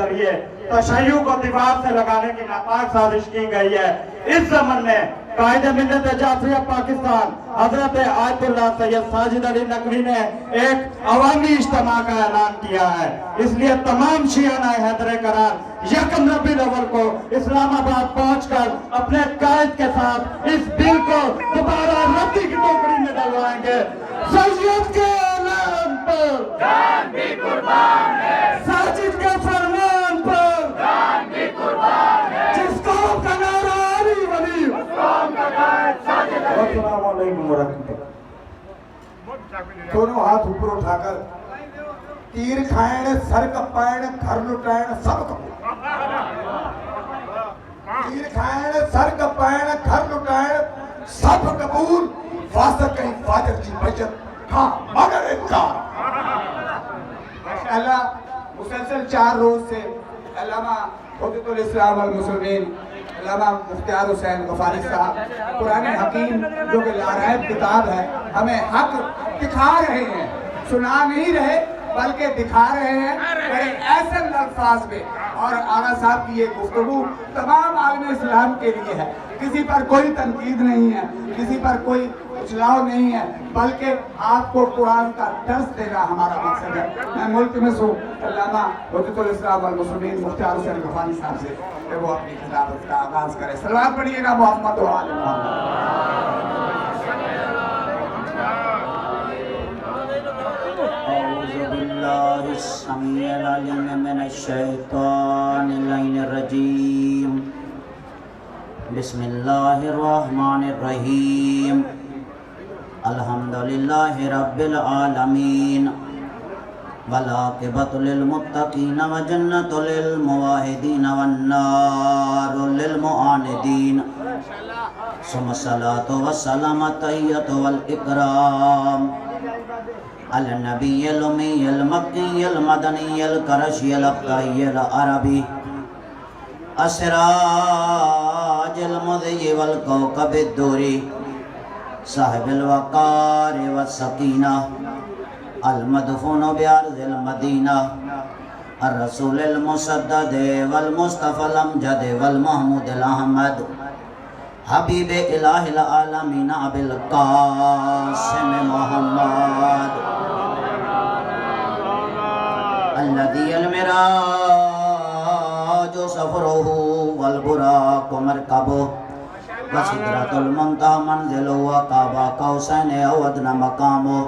जरिए तशय्युअ को दीवार से लगाने की नापाक साजिश की गई है। इस ज़मन में कायदे मिल्लत जाफरिया पाकिस्तान हजरत आयतुल्लाह सैयद साजिद अली नकवी ने एक अवामी इज्तिमा का ऐलान किया है। इसलिए तमाम शियाना हैदर करार यकम रबीउल अव्वल को इस्लामाबाद पहुंचकर अपने कायद के साथ इस बिल को दोबारा रद्दी की टोकरी में डलवाएंगे। सैयद के ऐलान पर जान भी कुर्बान है, साजिद के फरमान पर जान भी कुर्बान है, जिस कौम का नारा अली वली कौम का कायद साजिद अली। अस्सलामु अलैकुम वरहमतुल्लाह। दोनों हाथ ऊपर उठाकर तीर खाएण सर कपाएण घर लुटाएण सब कबूल। तीर खाएण सर कपाएण घर लुटाएण सब कबूल। फासक कहीं फाजर की बचत हाँ मगर इनकार। माशाअल्लाह मुसलसल 4 रोज से अल्लामा हुज्जतुल इस्लाम वल मुस्लिमीन अल्लामा मुख्तियार हुसैन गफारी साहब कुरान हकीम जो कि लारायब किताब है हमें हक दिखा रहे हैं, सुना नहीं रहे बल्कि दिखा रहे हैं बड़े ऐसे अल्फाज में। और आला साहब की ये गुफ्तगू तमाम आलम इस्लाम के लिए है। किसी पर कोई तनकीद नहीं है, किसी पर कोई उछलाव नहीं है, बल्कि आपको कुरान का दर्स देना हमारा मकसद है। मैं मुल्क में हूँ अल्लामा हुज्जतुल इस्लाम वल मुस्लिमीन मुख्तियार हुसैन गफारी साहब से कि वो अपनी खिलाफत का आगाज करे। सलवात पढ़िएगा मोहम्मद व आले मोहम्मद। أعوذ بالله السميع العليم من الشيطان الرجيم بسم الله الرحمن الرحيم الحمد لله رب العالمين والعاقبة للمتقين وجنة للموحدين والنار للمعاندين ثم الصلاة والسلام التحية والإكرام على النبي الأمي المكي المدني القرشي الأبطحي العربي السراج المضيء والكوكب الدوري صاحب الوقار والسكينة المدفون بأرض المدينة الرسول المسدد والمصطفى الأمجد والمحمود الأحمد حبیب الہ العالمین ابی القاسم محمد الذي المراج سفره والبراق مركبه وسدرة المنتهى منزله وقاب قوسين أو أدنى مقامه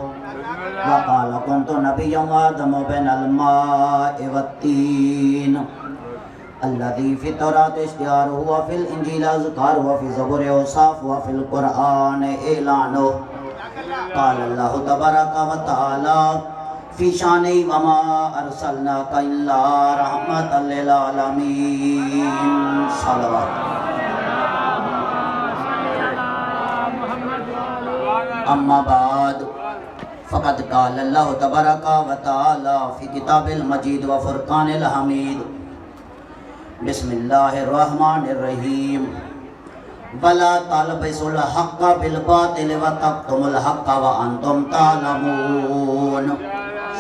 وقال كنت نبيا وآدم بين الماء والطين الذي في التوراة اشتهاره وفي الإنجيل أذكاره وفي الزبور أوصافه وفي القرآن إعلانه قال الله تبارك وتعالى في شانه وما أرسلناك إلا رحمة للعالمين صلوات أما بعد فقد قال الله تبارك وتعالى في كتاب المجيد وفرقان الحميد بسم اللہ الرحمن الرحیم وَلَا تَلْبِسُوا الْحَقَّ بِالْبَاطِلِ وَتَكْتُمُوا الْحَقَّ وَأَنْتُمْ تَعْلَمُونَ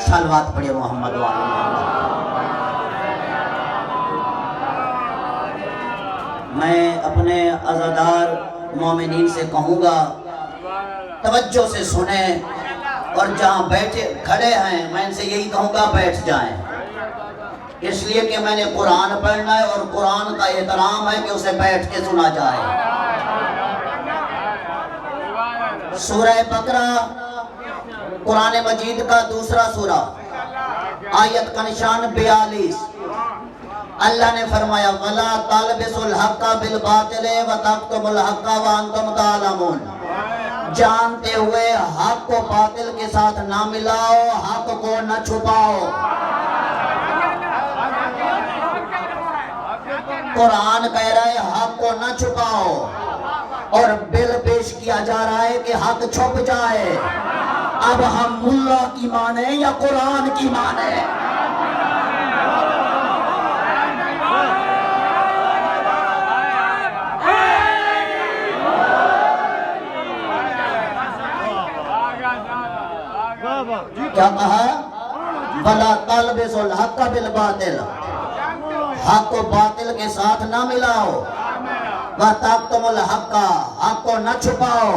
صلوات پڑھیے محمد وعلی محمد۔ میں اپنے عزادار مومنین سے کہوں گا توجہ سے سنیں اور جہاں بیٹھے کھڑے ہیں میں ان سے یہی کہوں گا بیٹھ جائیں، اس لیے کہ میں نے قرآن پڑھنا ہے اور قرآن کا احترام ہے کہ اسے بیٹھ کے سنا جائے۔ سورہ بقرہ قرآن مجید کا دوسرا سورہ، آیت کا نشان 42۔ اللہ نے فرمایا وَلَا تَلْبِسُوا الْحَقَّ بِالْبَاطِلِ وَتَكْتُمُوا الْحَقَّ وَأَنْتُمْ تَعْلَمُونَ، جانتے ہوئے حق کو باطل کے ساتھ نہ ملاؤ، حق کو نہ چھپاؤ۔ قرآن کہہ رہا ہے حق کو نہ چھپاؤ اور بل پیش کیا جا رہا ہے کہ حق چھپ جائے۔ اب ہم ملا کی مانیں یا قرآن کی مانیں؟ کیا کہا؟ وَلَا تَلْبِسُوا الْحَقَّ بِالْبَاطِلِ، حق کو باطل کے ساتھ نہ ملاؤ، وَتَكْتُمُ الْحَقَّ، حق کو نہ چھپاؤ،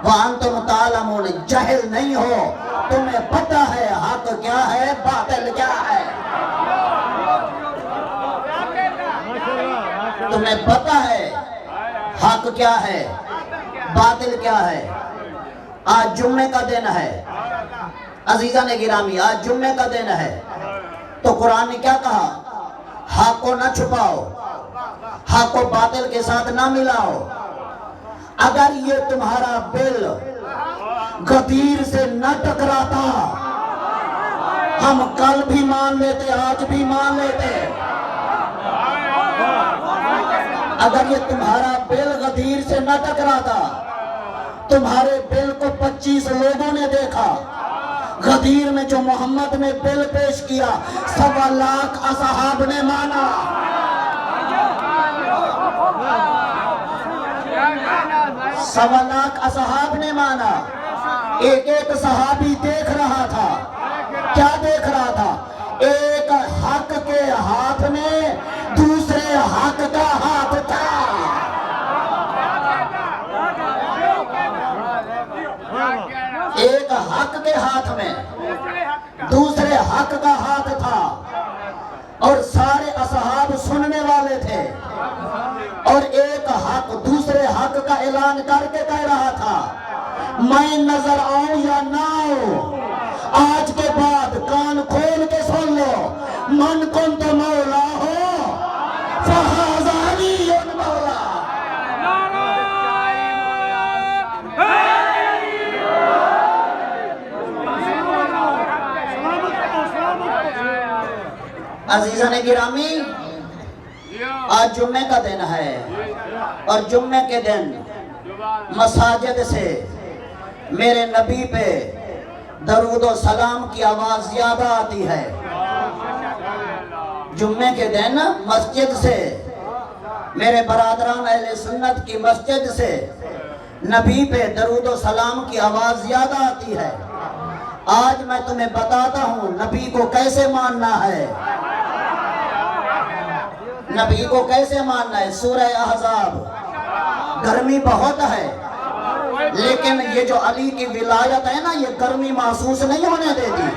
وَأَنْتُمْ تَعْلَمُونَ، جاہل نہیں ہو، تمہیں پتہ ہے حق کیا ہے باطل کیا ہے، تمہیں پتہ ہے حق کیا ہے باطل کیا ہے۔ آج جمعے کا دن ہے عزیزان گرامی، آج جمعے کا دن ہے، تو قرآن نے کیا کہا؟ حق کو نہ چھپاؤ، حق کو باطل کے ساتھ نہ ملاؤ۔ اگر یہ تمہارا بل غدیر سے نہ ٹکراتا، ہم کل بھی مان لیتے، آج بھی مان لیتے۔ اگر یہ تمہارا بل غدیر سے نہ ٹکراتا، تمہارے بل کو 25 لوگوں نے دیکھا، غدیر میں جو محمد نے بل پیش کیا 1.25 لاکھ اصحاب نے مانا، 1.25 لاکھ اصحاب نے مانا۔ ایک ایک صحابی دیکھ رہا تھا، کیا دیکھ رہا تھا؟ ایک حق کے ہاتھ میں دوسرے حق کا ہاتھ تھا۔ ایک حق کے ہاتھ میں دوسرے حق کا ہاتھ تھا، اور سارے اصحاب سننے والے تھے، اور ایک حق دوسرے حق کا اعلان کر کے کہہ رہا تھا، میں نظر آؤں یا نہ آؤں، آج کے بعد کان کھول کے سن لو، من کنت مولا ہو فہذا علی مولا۔ عزیزان گرامی، آج جمعے کا دن ہے، اور جمعے کے دن مساجد سے میرے نبی پہ درود و سلام کی آواز زیادہ آتی ہے۔ جمعے کے دن مسجد سے، میرے برادران اہل سنت کی مسجد سے نبی پہ درود و سلام کی آواز زیادہ آتی ہے۔ آج میں تمہیں بتاتا ہوں نبی کو کیسے ماننا ہے، نبی کو کیسے ماننا ہے۔ سورہ احزاب، گرمی بہت ہے، لیکن یہ جو علی کی ولایت ہے نا، یہ گرمی محسوس نہیں ہونے دیتی۔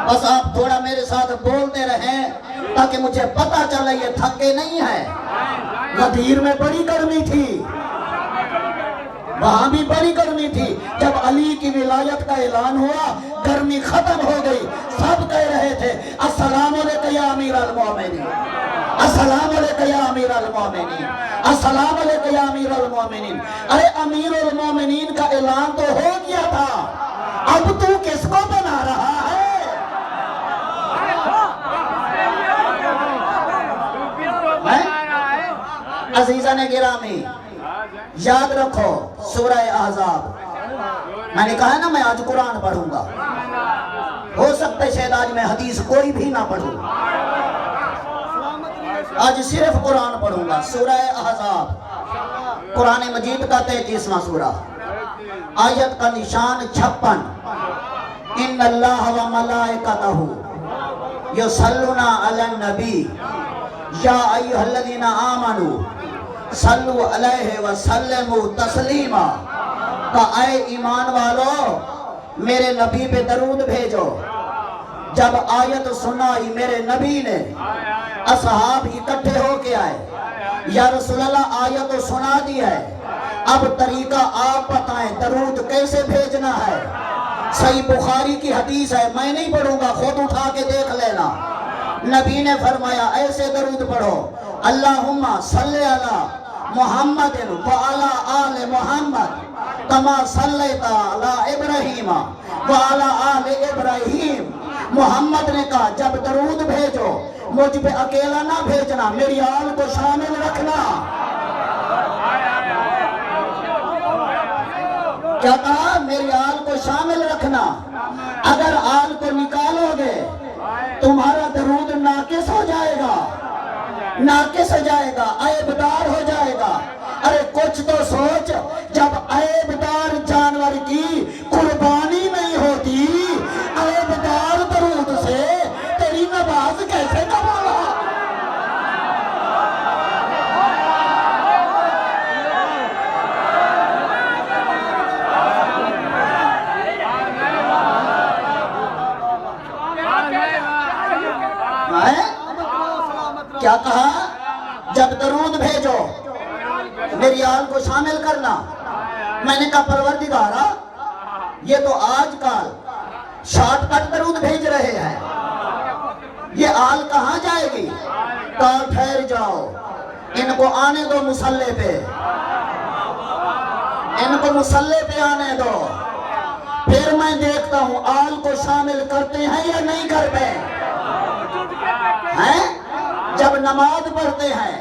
بس آپ تھوڑا میرے ساتھ بولتے رہیں تاکہ مجھے پتہ چلے یہ تھکے نہیں ہیں۔ غدیر میں بڑی گرمی تھی، وہاں بھی بڑی گرمی تھی۔ جب علی کی ولایت کا اعلان ہوا، گرمی ختم ہو گئی، سب کہہ رہے تھے السلام علیکم یا امیر المومنین، السلام علیکم یا امیر المومنین، السلام علیکم یا امیر المومنین۔ ارے امیر المومنین کا اعلان تو ہو گیا تھا، اب تو کس کو بنا رہا ہے؟ عزیزان گرامی، یاد رکھو سورہ احزاب، میں نے کہا ہے نا میں آج قرآن پڑھوں گا، ہو سکتا ہے شاید آج میں حدیث کوئی بھی نہ پڑھوں، آج صرف قرآن پڑھوں گا۔ سورہ احزاب قرآن مجید کا 33واں سورہ، آیت کا نشان 56۔ ان اللہ و ملائکتہ یصلون علی النبی یا ایھا الذین آمنوا صلو علیہ وسلموا تسلیما، کہ اے ایمان والو میرے نبی پہ درود بھیجو۔ جب آیت سنائی میرے نبی نے، اصحاب اکٹھے ہو کے آئے، یا رسول اللہ آیت سنا دی ہے، اب طریقہ آپ بتائیں درود کیسے بھیجنا ہے۔ صحیح بخاری کی حدیث ہے، میں نہیں پڑھوں گا، خود اٹھا کے دیکھ لینا۔ نبی نے فرمایا ایسے درود پڑھو، اللہم صلی علی محمد وعلی آل محمد کما صلیت علی ابراہیم وعلی آل ابراہیم۔ محمد نے کہا جب درود بھیجو مجھ پہ اکیلا نہ بھیجنا، میری آل کو شامل رکھنا۔ کیا کہا؟ میری آل کو شامل رکھنا۔ اگر آل کو نکالو گے تمہارا درود ناقص ہو جائے گا، ناقص ہو جائے گا، عیبدار ہو جائے گا۔ ارے کچھ تو سوچ، جب عیبدار جانور کی قربانی نہیں ہوتی، عیبدار درود سے تیری नमाज कैसे कबूल हो? क्या कहा? जब दरूद भेजो मेरी आल को शामिल करना। मैंने कहा परवरदिगारा, ये तो आजकल शॉर्टकट दरूद भेज रहे हैं, ये आल कहाँ जाएगी? कहा ठहर जाओ, इनको आने दो मुसल्ले पे, इनको मुसल्ले पे आने दो, फिर मैं देखता हूँ आल को शामिल करते हैं या नहीं करते हैं। जब नमाज पढ़ते हैं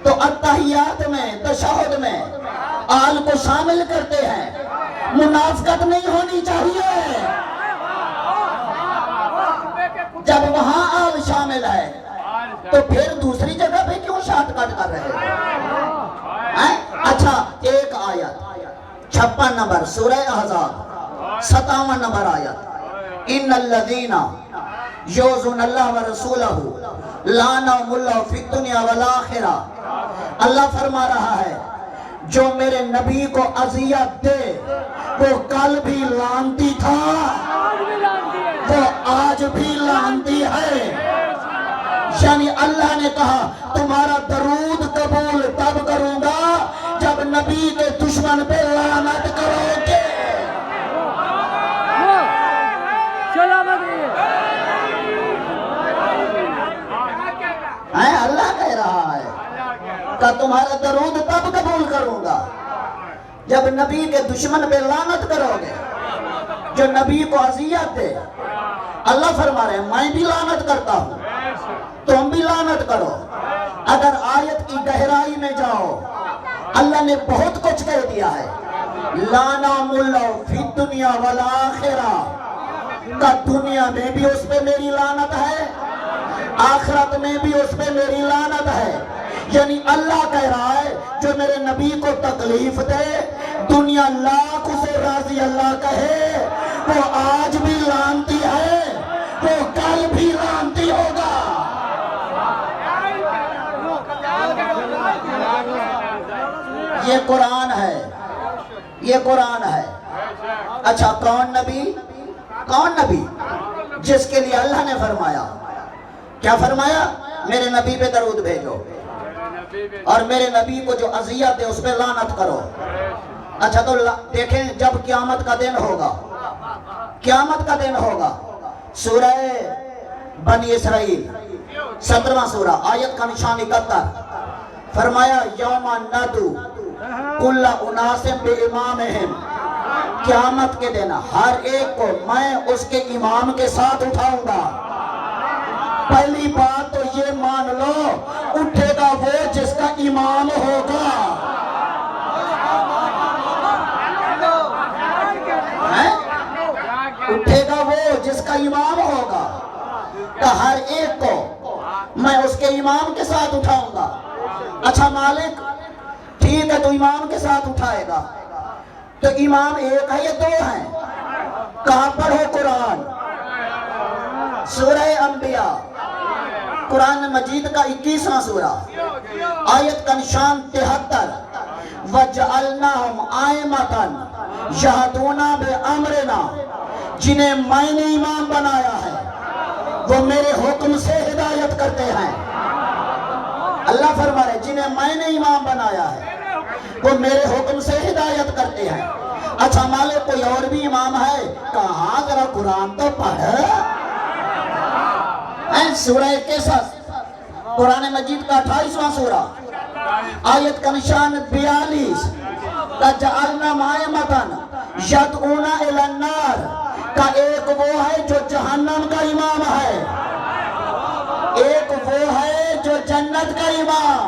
तो अत्तहियात में, तशहुद में आल को शामिल करते हैं। मुनाफकत नहीं होनी चाहिए। जब वहां आल शामिल है तो फिर दूसरी जगह पे क्यों शॉर्टकट कर रहे हैं? अच्छा, एक आयत 56 नंबर सूरह अहज़ाब 57 नंबर आयत, इन्नल्लज़ीना युज़ूनल्लाह व रसूलहू लानहुमुल्लाहु फिद दुनिया वल आखिरह। अल्लाह फरमा रहा है, जो मेरे नबी को अज़ियत दे वो कल भी लानती था, वो आज भी लानती है। यानी अल्लाह ने कहा तुम्हारा दरूद कबूल तब करूंगा जब नबी के दुश्मन पे लानत करोगे। अल्लाह कह रहा है कि तुम्हारा दरूद तब कबूल करूंगा जब नबी के दुश्मन पे लानत करोगे, जो नबी को अज़ियत दे। अल्लाह फरमा रहे हैं मैं भी लानत करता हूं, तुम भी लानत करो। अगर आयत की गहराई में जाओ, अल्लाह ने बहुत कुछ कह दिया है। लानहुमुल्लाहु फिद दुनिया वल आखिरह, का दुनिया में भी उस पे मेरी लानत है, आखिरत में भी उस पे मेरी लानत है। यानी अल्लाह कह रहा है जो मेरे नबी को तकलीफ दे, दुनिया लाख उसे राजी अल्लाह कहे, वो आज भी लानती है, वो कल भी लानती होगा। ये कुरान है, ये कुरान है। अच्छा, कौन नबी? कौन नबी? जिसके लिए अल्लाह ने फरमाया, क्या फरमाया? मेरे नबी पे दरूद भेजो और मेरे नबी को जो अज़ियत है उस पे लानत करो। अच्छा, तो देखें जब क़यामत का दिन होगा, क़यामत का दिन होगा, सूरह बनी इसराइल 17वां सूरा आयत का निशान 71, फरमाया यौमा नदू कुल्ला उनासिम बिइमामिहिम। क़यामत के दिन हर एक को मैं उसके इमाम के साथ उठाऊंगा। पहली बात तो ये मान लो, उठेगा वो जिसका इमाम होगा। उठेगा वो जिसका इमाम होगा, तो हर एक को मैं उसके इमाम के साथ उठाऊंगा। अच्छा मालिक, ठीक है, तो इमाम के साथ उठाएगा, तो इमाम एक है या दो हैं? कहां पढ़ो कुरान? सूरह अंबिया, कुरान मजीद का 21वां सूरा, आयत का निशान 73, वजअलनाहुम आइमतन यहदूना बिअमरिना। जिन्हें मैंने इमाम बनाया है वो मेरे हुक्म से हिदायत करते हैं। अल्लाह फरमा रहे जिन्हें मैंने इमाम बनाया है वो मेरे हुक्म से हिदायत करते हैं। अच्छा मालिक, कोई और भी इमाम है? कहा, जरा कुरान तो पढ़। सूरह क़सस, कुरान मजीद का 28वां सूरा, आयत का निशान 42, तजअलना मायमतन यदऊना इलन्नार। का एक वो है जो जहन्नम का इमाम है, एक वो है जो जन्नत का इमाम,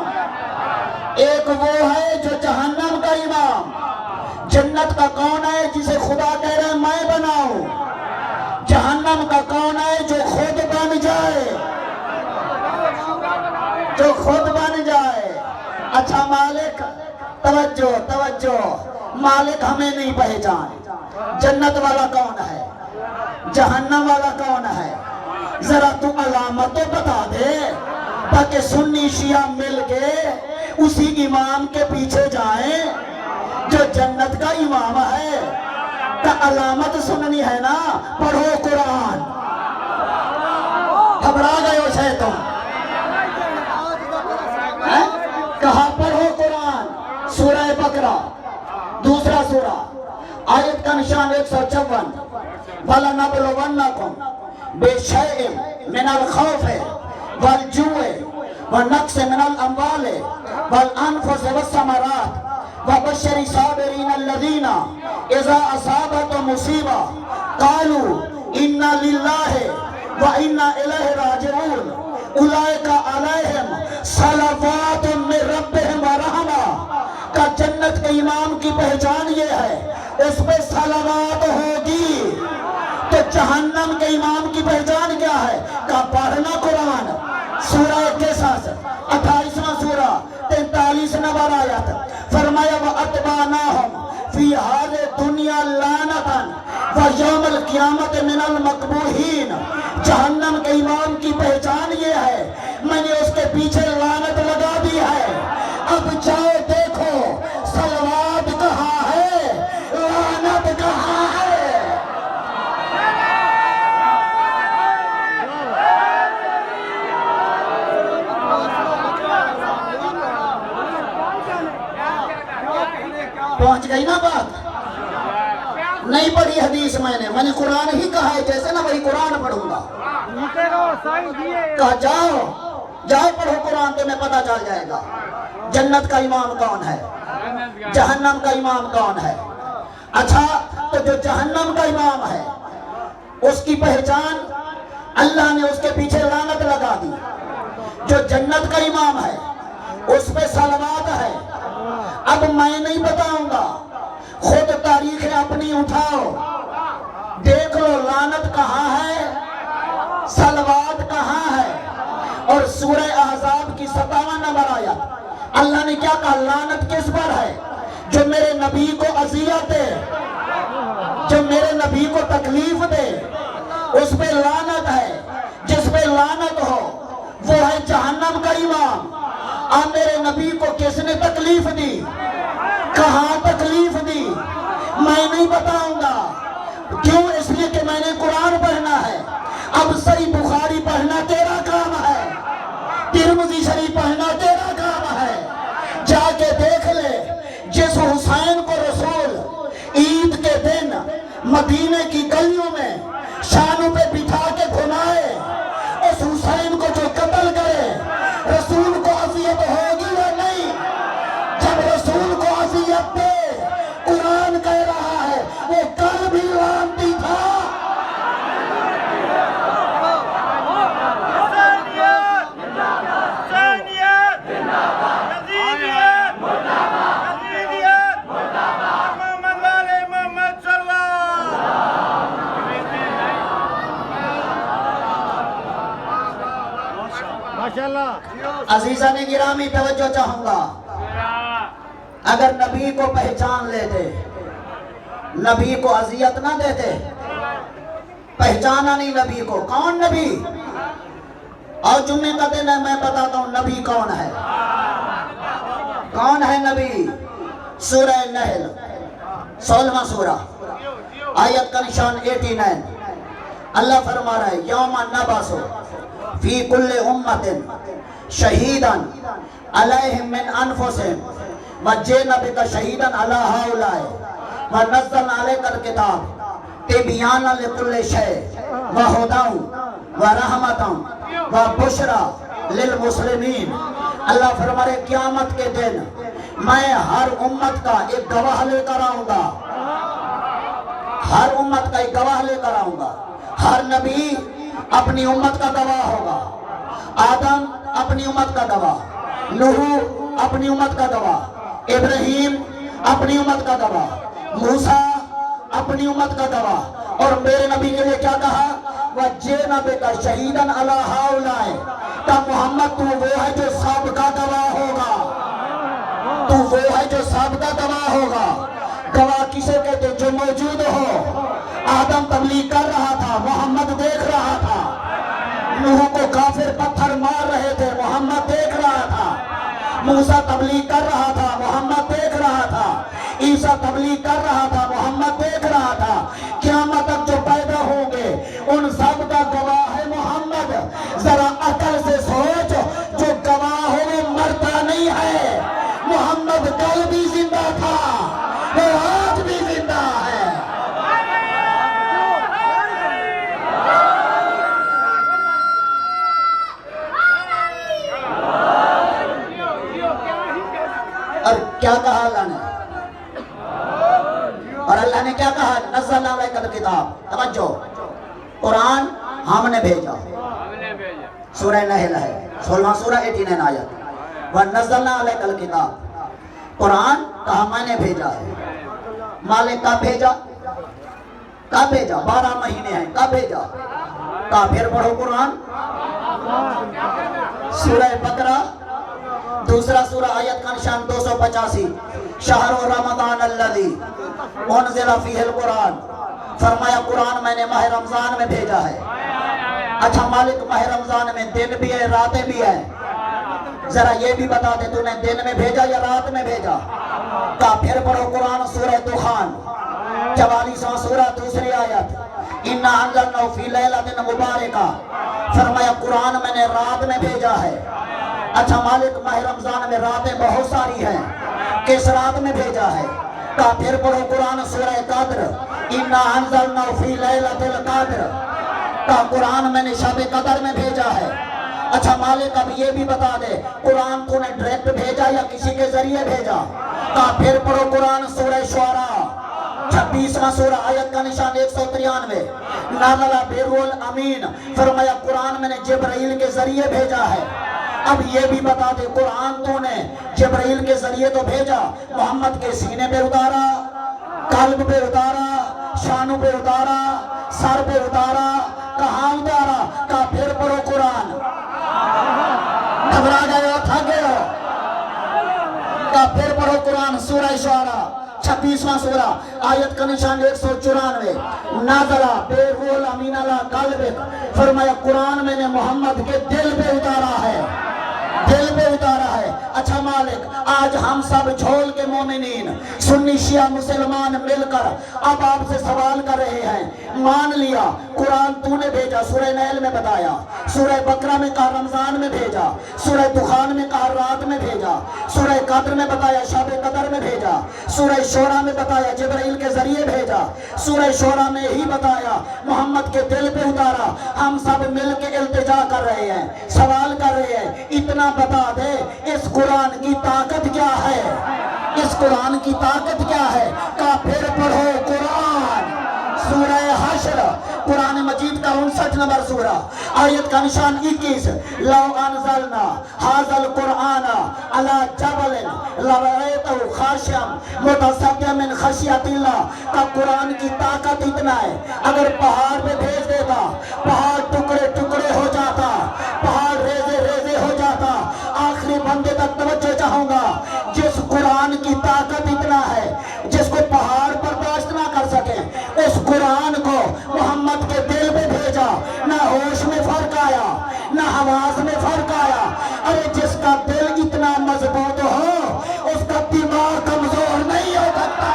एक वो है जो जहन्नम का इमाम। जन्नत का कौन है? जिसे खुदा कह रहे मैं बनाऊं। जहन्नम का कौन है? जो खुद बन जाए, जो खुद बन जाए। अच्छा मालिक, तवज्जो तवज्जो, मालिक हमें नहीं पहचान। जन्नत वाला कौन है? जहन्नम वाला कौन है? ذرا تو علامت تو بتا دے تاکہ سنی شیعہ مل کے اسی امام کے پیچھے جائیں جو جنت کا امام ہے۔ کہ علامت سننی ہے نا، پڑھو قرآن۔ گھبرا گئے ہو شاید تم؟ کہا پڑھو قرآن۔ سورہ بقرہ دوسرا سورہ، آیت کا نشان 154۔ وَلَنَبْلُوَنَّكُمْ بِشَيْءٍ مِنَ الْخَوْفِ وَالْجُوعِ وَالنَّقْصِ مِنَ الْأَمْوَالِ وَالْأَنفُسِ وَالثَّمَرَاتِ وَبَشِّرِ الصَّابِرِينَ الَّذِينَ إِذَا أَصَابَتْهُمْ مُصِيبَةٌ قَالُوا إِنَّا لِلَّهِ وَإِنَّا إِلَيْهِ رَاجِعُونَ أُولَئِكَ عَلَيْهِمْ صَلَوَاتٌ مِّن رَّبِّهِمْ وَرَحْمَةٌ۔ کہ جنت کے امام کی پہچان یہ ہے اس پہ صلوات ہوگی۔ تو جہنم کے امام کی پہچان کیا ہے؟ کہ پڑھنا قرآن۔ سورہ قصص 28واں سورہ 43 نمبر آیت، فرمایا وَأَتْبَعْنَاهُمْ فِي هَٰذِهِ الدُّنْيَا لَعْنَةً وَيَوْمَ الْقِيَامَةِ مِنَ الْمَقْبُوحِينَ۔ جہنم کے امام کی پہچان یہ ہے میں نے اس کے پیچھے لعنت لگا دی ہے۔ اب جاؤ دیکھو صلوات کہاں ہے، لعنت کہاں ہے۔ پہنچ گئی نا بات؟ نہیں پڑھی حدیث میں نے قرآن ہی کہا ہے، جیسے نا وہی قرآن پڑھوں گا۔ کہا جاؤ پڑھو قرآن، تمہیں پتہ چل جائے گا جنت کا امام کون ہے، جہنم کا امام کون ہے۔ اچھا، تو جو جہنم کا امام ہے اس کی پہچان اللہ نے اس کے پیچھے لعنت لگا دی۔ جو جنت کا امام ہے اس پہ صلوات ہے۔ اب میں نہیں بتاؤں گا، خود تاریخ اپنی اٹھاؤ، دیکھ لو لعنت کہاں ہے، صلوات کہاں ہے۔ اور سورہ احزاب کی 57 نمبر آیت، اللہ نے کیا کہا؟ لعنت کس پر ہے؟ جو میرے نبی کو اذیت دے، جو میرے نبی کو تکلیف دے، اس پہ لعنت ہے۔ جس پہ لعنت ہو وہ ہے جہنم کا امام۔ میرے نبی کو کس نے تکلیف دی؟ کہاں تکلیف دی؟ میں نہیں بتاؤں گا۔ کیوں؟ اس لیے کہ میں نے قرآن پڑھنا ہے۔ اب صحیح بخاری پڑھنا تیرا کام ہے، ترمذی شریف پڑھنا تیرا کام ہے۔ جا کے دیکھ لے جس حسین کو رسول عید کے دن مدینے کی گلیوں میں شانوں پہ بٹھا کے گھمائے، اس حسین کو جو قتل کرے، رسول کو اذیت ہوگی یا نہیں؟ جب رسول کو اذیت دے، قرآن کہہ رہا ہے وہ کل بھی لعنتی تھا۔ عزیزان گرامی توجہ چاہوں گا، اگر نبی کو پہچان لیتے، نبی کو اذیت نہ دیتے، پہچانا نہیں نبی کو۔ کون نبی؟ اور جمعے کا دن ہے، میں بتاتا ہوں نبی کون ہے۔ کون ہے نبی؟ سورہ نحل 16واں سورہ، آیت کا نشان 89۔ اللہ فرما رہا ہے یوم نبعث فی کل امت شہیدا علیہم من انفسہم وجئنا بک شہیدا علی ہؤلاء ونزلنا علیک الکتاب تبیانا لکل شیء وہدی ورحمۃ وبشری للمسلمین۔ اللہ فرما رہے قیامت کے دن میں ہر امت کا ایک گواہ لے کر آؤں گا، ہر امت کا ایک گواہ لے کر آؤں گا۔ ہر نبی اپنی امت کا گواہ ہوگا۔ آدم اپنی امت کا گواہ، نوح اپنی امت کا گواہ، ابراہیم اپنی امت کا گواہ، موسیٰ اپنی امت کا گواہ۔ اور میرے نبی کے لیے کیا کہا؟ وَجِئْنَا بِكَ شَهِيدًا عَلَىٰ هَؤُلَاءِ۔ کہ محمد تو وہ ہے جو سب کا گواہ ہوگا، تو وہ ہے جو سب کا گواہ ہوگا۔ گواہ کسے کہتے؟ جو موجود ہو۔ آدم تبلیغ کر رہا تھا، محمد دیکھ رہا تھا، काफिर पत्थर मार रहे थे, मोहम्मद देख रहा था। मूसा तबलीग कर रहा था, मोहम्मद देख रहा था। ईसा तबलीग कर रहा था, मोहम्मद देख रहा था। क़यामत तक जो पैदा होंगे उन सब का गवाह है मोहम्मद। जरा अकल से सोच, जो गवाह हो वो मरता नहीं है। मोहम्मद कल भी जिंदा था, वो आज भी जिंदा है। और क्या कहा अल्लाह ने? और अल्लाह ने क्या कहा? नज़्ज़लना अलैकल किताब। तवज्जो, कुरान हमने भेजा। सूरह नहल है 16वां सूरा 89 आयत। व नज़्ज़लना अलैकल किताब, कुरान कहा मैंने भेजा है। मालिक कब भेजा? कब भेजा? 12 महीने हैं, कब भेजा? कहा फिर पढ़ो कुरान। सूरह बकरा दूसरा सूरा आयत का निशान 285। शहर रमजान अल्लज़ी उनज़िला फ़ीहिल कुरान। फरमाया कुरान मैंने माह रमजान में भेजा है। अच्छा मालिक, माह रमजान में दिन भी है रातें भी है, जरा ये भी बता दे तूने दिन में भेजा या रात में भेजा? का फिर पढ़ो कुरान। सूरह दुखान 44वां सूरा दूसरी आयत। इन्ना अंज़लनाहु फ़ी लैलतिन मुबारका। फरमाया कुरान मैंने रात में भेजा है। अच्छा मालिक, माह रमजान में रातें बहुत सारी हैं, किस रात में भेजा है? का फिर पढ़ो कुरान। सूरह कद्र। इन्ना अंज़लनाहु फ़ी लैलतिल कद्र। का कुरान मैंने शब कदर में भेजा है। अच्छा मालिक, अब ये भी बता दे कुरान तूने डायरेक्ट भेजा या किसी के जरिए भेजा? का फिर पढ़ो कुरान। सूरह शुआरा 26वां सूरा आयत का निशान 193। नाज़ला बिरुल अमीन। फरमाया कुरान मैंने जिब्राइल के जरिए भेजा है। अब ये भी बता दे कुरान तूने जिब्राइल के जरिए तो भेजा, मोहम्मद के सीने पे उतारा, कल्ब पे उतारा, शानों पे उतारा, सर पे उतारा, कहाँ उतारा? का फिर पढ़ो कुरान। घबरा गए हो, थक गए हो? का फिर पढ़ो कुरान। सूरह शुआरा 26वां सूरा आयत का निशान 194। नाज़ला बिरुल अमीन अला कल्बिक। फरमाया कुरान मैंने मोहम्मद के दिल पे उतारा है, दिल पे उतारा है। अच्छा मालिक, आज हम सब झोल के मोमिनीन सुन्नी शिया मुसलमान मिलकर अब आपसे सवाल कर रहे हैं। मान लिया कुरान तूने भेजा, सूरह नहल में बताया, सूरह बकरा में कहा रमजान में भेजा, सूरह दुखान में कहा रात में भेजा, सूरह कद्र में बताया शब कदर में भेजा, सूरह शोरा में बताया जिब्राइल के जरिए भेजा, सूरह शोरा में ही बताया मोहम्मद के दिल पे उतारा। हम सब मिल के इल्तिजा कर रहे हैं, सवाल कर रहे हैं, इतना बता दे इस कुरान की ताकत क्या है? इस कुरान की ताकत क्या है? का फिर पढ़ो कुरान। सूरह हश्र कुरान मजीद का 59 नंबर सूरा आयत का निशान 21। लौ अनज़लना हाज़ल कुरान अला जबलिन लरअयतहु खाशिअम मुतसद्दिअम मिन खशियतिल्लाह। का कुरान की ताकत इतना है, अगर पहाड़ पे भेज देता पहाड़ टुकड़े टुकड़े हो जाता, पहाड़ रेजे रेजे हो जाता। आखिरी बंदे तक तवज्जो चाहूंगा, जिस कुरान की ताकत इतना है जिसको पहाड़ बर्दाश्त ना कर सके, उस कुरान को मोहम्मद के दिल में भेजा। ना होश में फर्क आया, ना आवाज में फर्क आया। अरे जिसका दिल इतना मजबूत हो उसका दिमाग कमजोर नहीं हो सकता।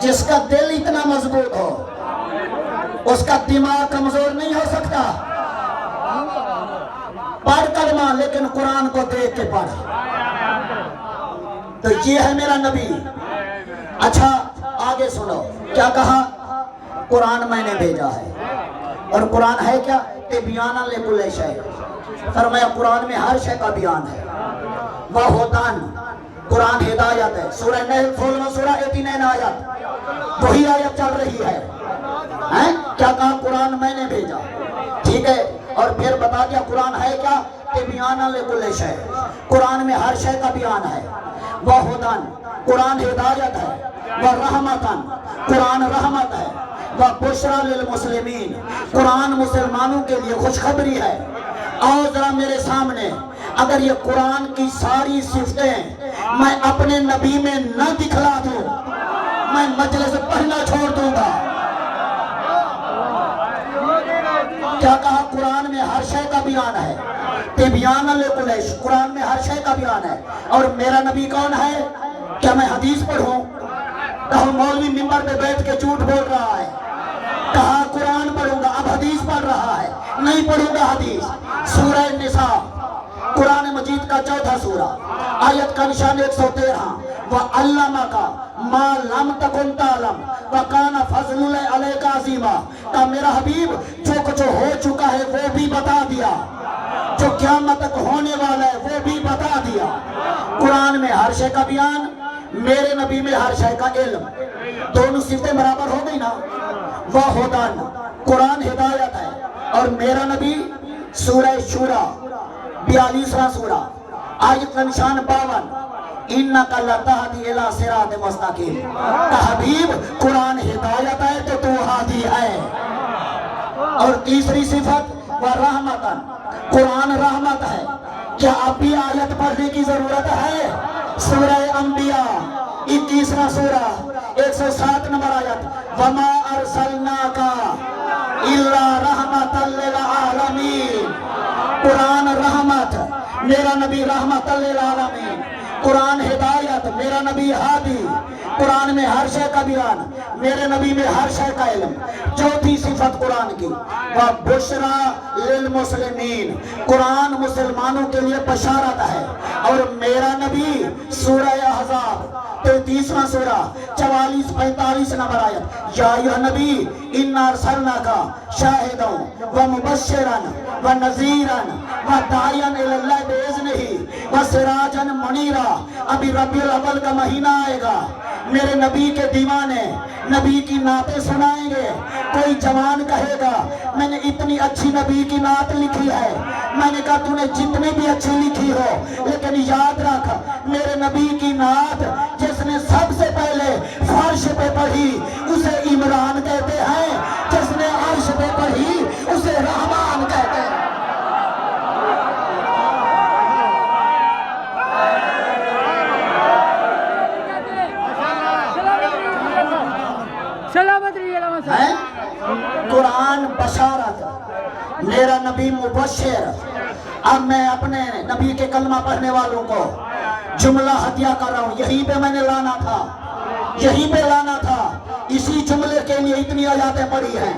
जिसका दिल इतना मजबूत हो उसका दिमाग कमजोर नहीं हो सकता। पढ़ कलमा लेकिन कुरान को देख के पढ़। तो ये है मेरा नबी। अच्छा आगे सुनो क्या कहा? कुरान मैंने भेजा है। और कुरान है क्या? तिब्याना लिकुल्लि शै। फरमाया कुरान में हर शय का बयान है। वह होतान, कुरान हिदायत है। सूरह नहल 16वां सूरा 89 आयत, वही आयत चल रही है। क्या कहा? कुरान मैंने भेजा, ठीक है। और फिर बता दिया कुरान है क्या? तिब्याना लिकुल्लि शै। कुरान में हर शय का बयान है। वह हुदन, कुरान हिदायत है। वह रहमतन, कुरान रहमत है। वह बुशरा लिल मुस्लिमीन, कुरान मुसलमानों के लिए खुशखबरी है। आओ जरा मेरे सामने, अगर ये कुरान की सारी सिफतें मैं अपने नबी में न दिखला दूं, मैं मजलिस पढ़ना छोड़ दूंगा। क्या कहा? कुरान में हर शय का बयान है, तिबयान कुलैश, कुरान में हर शय का बयान है। और मेरा नबी कौन है? क्या मैं हदीस पढ़ूं? कहो मौलवी मिंबर पे बैठ के झूठ बोल रहा है। कहा कुरान पढ़ूंगा, अब हदीस पढ़ रहा है, नहीं पढ़ूंगा हदीस। सूरह निसा कुरान मजीद का 4था सूरा, आयत का निशान 113, व अल्लामा का मा लम तकुन तालम व काना फज़लुल अलैका अज़ीमा। का मेरा हबीब जो कुछ हो चुका है वो भी बता दिया, जो क़यामत तक होने वाला है वो भी बता दिया। कुरान में हर शय का बयान, मेरे नबी में हर शय का इल्म, दोनों सिफतें बराबर हो गई ना। वह हुदान, कुरान हिदायत है, और मेरा नबी सूरह शूरा 42वां सूरा, आयत का निशान 52, इन्नका लतहदी इला सिरात मुस्तकीम। हबीब कुरान हिदायत है तो तू हादी है। और तीसरी सिफत व रहमतन, कुरान रहमत है। क्या अब भी आयत पढ़ने की जरूरत है? सूरह अंबिया 21वां सूरा 107 नंबर आयत, वमा अरसलनाका इल्ला रहमतल लिल आलमीन। कुरान रहमत, मेरा नबी रहमतल लिल आलमीन। कुरान हिदायत, मेरा नबी हादी। कुरान में हर शय का बयान, मेरे नबी में हर शय का इल्म। चौथी सिफत कुरान की, वह बुशरा लिल मुस्लिमीन, कुरान मुसलमानों के लिए बशारत है। और मेरा नबी सूरह अहज़ाब 33वां सूरा 44-45 नंबर आयत, या अय्युहा नबी इन्ना अरसलनाका शाहिदन व मुबश्शिरन व नज़ीरन व दाइयन इलल्लाह बिइज़्निही व सिराजन मुनीरा। अभी रबीउल अव्वल का महीना आएगा, मेरे नबी के दीवाने नबी की नातें सुनाएंगे। कोई जवान कहेगा मैंने इतनी अच्छी नबी की नात लिखी है। मैंने कहा तूने जितनी भी अच्छी लिखी हो, लेकिन याद रख मेरे नबी की नात जिसने सबसे पहले फर्श पे पढ़ी उसे इमरान कहते हैं, जिसने अर्श पे पढ़ी उसे रहमान कहते हैं। है? कुरान बशारत, मेरा नबी मुबश्शिर। अब मैं अपने नबी के कलमा पढ़ने वालों को जुमला हदिया कर रहा हूँ। यहीं पे मैंने लाना था, यहीं पे लाना था। इसी जुमले के लिए इतनी आयतें पढ़ी हैं।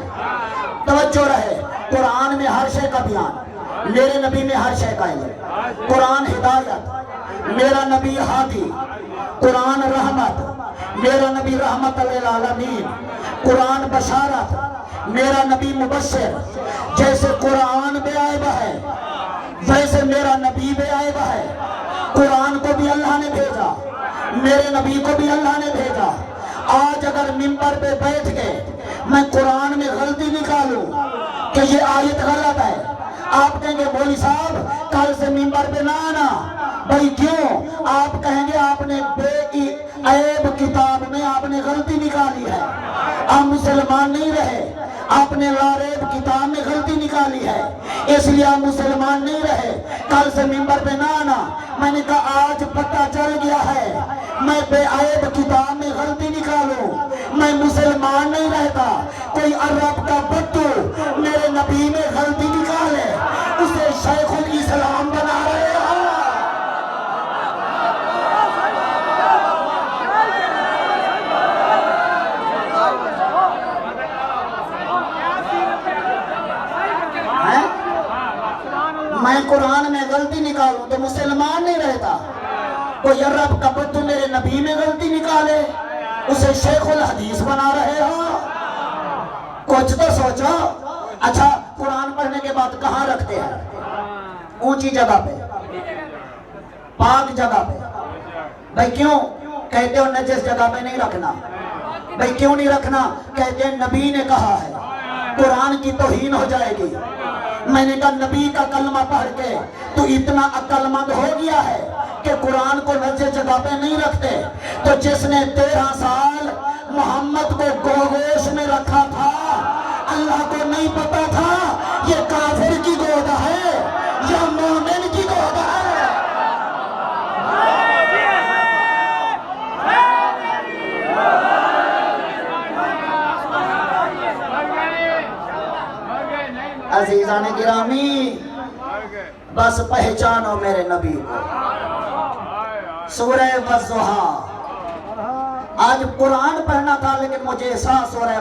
तवज्जो रहे, कुरान में हर शय का बयान, मेरे नबी में हर शय का इल्म। कुरान हिदायत, मेरा नबी हादी। कुरान रहमत, मेरा नबी रहमत लिल आलमीन। कुरान बशारत, मेरा नबी मुबश्शिर। जैसे कुरान बेआइब है वैसे मेरा नबी बेआइब है। कुरान को भी अल्लाह ने भेजा, मेरे नबी को भी अल्लाह ने भेजा। आज अगर मिंबर पे बैठ के मैं कुरान में गलती निकालूं कि ये आयत गलत है, आप कहेंगे मौलवी साहब कल से मिंबर पे ना आना। भाई क्यों? आप कहेंगे आपने बेईब किताब में आपने गलती निकाली है, आप मुसलमान नहीं रहे। आपने लारेब किताब में गलती निकाली है, इसलिए आप मुसलमान नहीं रहे। कल से मिंबर पे ना आना। मैंने कहा आज पता चल गया है, मैं बेईब किताब में गलती निकालूं, मैं मुसलमान नहीं रहता। कोई अरब का बट्टू मेरे नबी में गलती निकाले, उसे शेखुल इस्लाम बना रहे हो। मैं कुरान में गलती निकालूं तो मुसलमान नहीं रहता। कोई अरब का बट्टू मेरे नबी में गलती निकाले, उसे शेखुल हदीस बना रहे हो। कुछ तो सोचो। अच्छा, कुरान पढ़ने के बाद कहाँ रखते हैं? ऊंची जगह पे, पाक जगह पे। भाई क्यों? कहते हो नजस जगह पे नहीं रखना। भाई क्यों नहीं रखना? कहते हैं नबी ने कहा है, कुरान की तौहीन हो जाएगी। मैंने कहा नबी का कलमा पढ़ के तो इतना अक्लमंद हो गया है कि कुरान को नजस जगह पे नहीं रखते। तो जिसने 13 साल मोहम्मद को गोगोश में रखा था, अल्लाह को नहीं पता था ये काफिर की गोद है। یا مومن کی دعا ہے؟ عزیزان گرامی، بس پہچانو میرے نبی کو۔ سورہ والضحیٰ، آج قرآن پڑھنا تھا لیکن مجھے احساس ہو رہا ہے